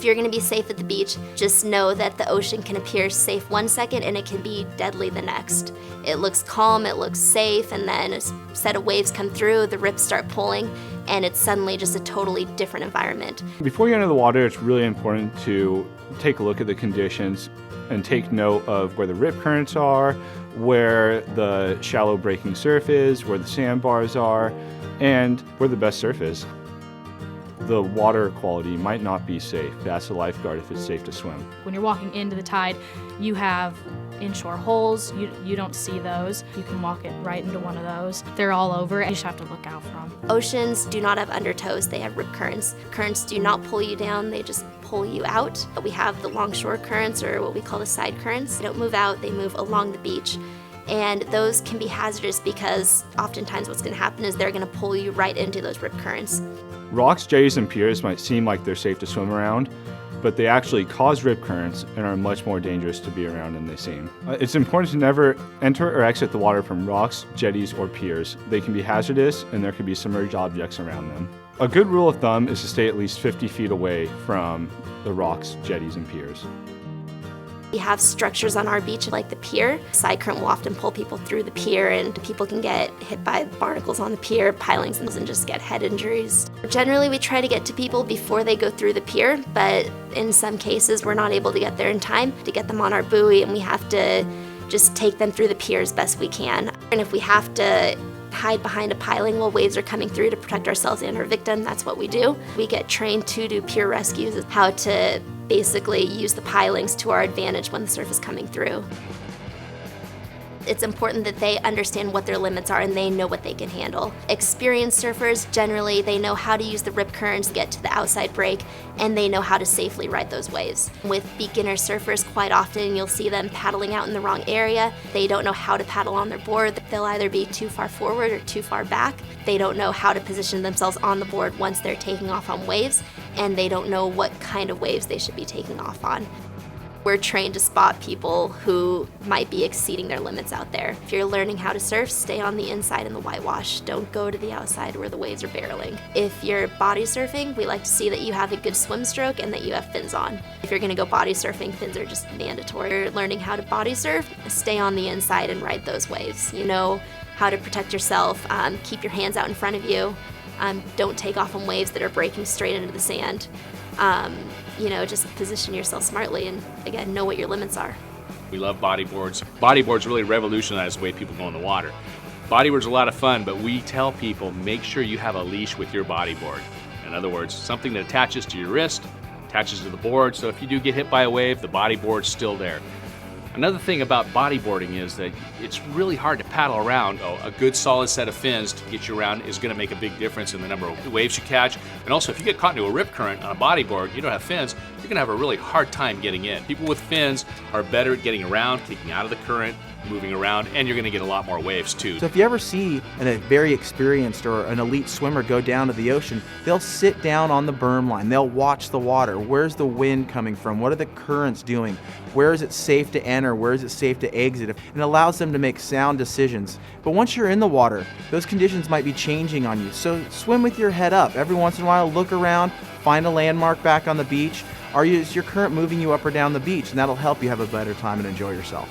you're gonna be safe at the beach, just know that the ocean can appear safe one second and it can be deadly the next. It looks calm, it looks safe, and then a set of waves come through, the rips start pulling, and it's suddenly just a totally different environment. Before you enter the water, it's really important to take a look at the conditions and take note of where the rip currents are, where the shallow breaking surf is, where the sandbars are, and where the best surf is. The water quality might not be safe. Ask the lifeguard if it's safe to swim. When you're walking into the tide, you have inshore holes. You don't see those. You can walk it right into one of those. They're all over. You just have to look out for them. Oceans do not have undertows, they have rip currents. Currents do not pull you down, they just pull you out. We have the longshore currents, or what we call the side currents. They don't move out, they move along the beach. And those can be hazardous because oftentimes what's gonna happen is they're gonna pull you right into those rip currents. Rocks, jetties, and piers might seem like they're safe to swim around, but they actually cause rip currents and are much more dangerous to be around than they seem. It's important to never enter or exit the water from rocks, jetties, or piers. They can be hazardous and there could be submerged objects around them. A good rule of thumb is to stay at least 50 feet away from the rocks, jetties, and piers. We have structures on our beach like the pier. Side current will often pull people through the pier and people can get hit by barnacles on the pier, pilings, and just get head injuries. Generally, we try to get to people before they go through the pier, but in some cases we're not able to get there in time to get them on our buoy, and we have to just take them through the pier as best we can. And if we have to hide behind a piling while waves are coming through to protect ourselves and our victim, that's what we do. We get trained to do pier rescues, how to basically use the pilings to our advantage when the surf is coming through. It's important that they understand what their limits are and they know what they can handle. Experienced surfers, generally, they know how to use the rip currents to get to the outside break, and they know how to safely ride those waves. With beginner surfers, quite often you'll see them paddling out in the wrong area. They don't know how to paddle on their board. They'll either be too far forward or too far back. They don't know how to position themselves on the board once they're taking off on waves, and they don't know what kind of waves they should be taking off on. We're trained to spot people who might be exceeding their limits out there. If you're learning how to surf, stay on the inside in the whitewash. Don't go to the outside where the waves are barreling. If you're body surfing, we like to see that you have a good swim stroke and that you have fins on. If you're gonna go body surfing, fins are just mandatory. If you're learning how to body surf, stay on the inside and ride those waves. You know how to protect yourself, keep your hands out in front of you. Don't take off on waves that are breaking straight into the sand. Just position yourself smartly and, again, know what your limits are. We love bodyboards. Bodyboards really revolutionized the way people go in the water. Bodyboards are a lot of fun, but we tell people make sure you have a leash with your bodyboard. In other words, something that attaches to your wrist, attaches to the board, so if you do get hit by a wave, the bodyboard's still there. Another thing about bodyboarding is that it's really hard to paddle around. A good solid set of fins to get you around is going to make a big difference in the number of waves you catch. And also, if you get caught into a rip current on a bodyboard, you don't have fins, you're going to have a really hard time getting in. People with fins are better at getting around, kicking out of the current, moving around, and you're going to get a lot more waves too. So if you ever see a very experienced or an elite swimmer go down to the ocean, they'll sit down on the berm line. They'll watch the water. Where's the wind coming from? What are the currents doing? Where is it safe to enter? Where is it safe to exit? And it allows them to make sound decisions. But once you're in the water, those conditions might be changing on you. So swim with your head up. Every once in a while, look around, find a landmark back on the beach. Is your current moving you up or down the beach? And that'll help you have a better time and enjoy yourself.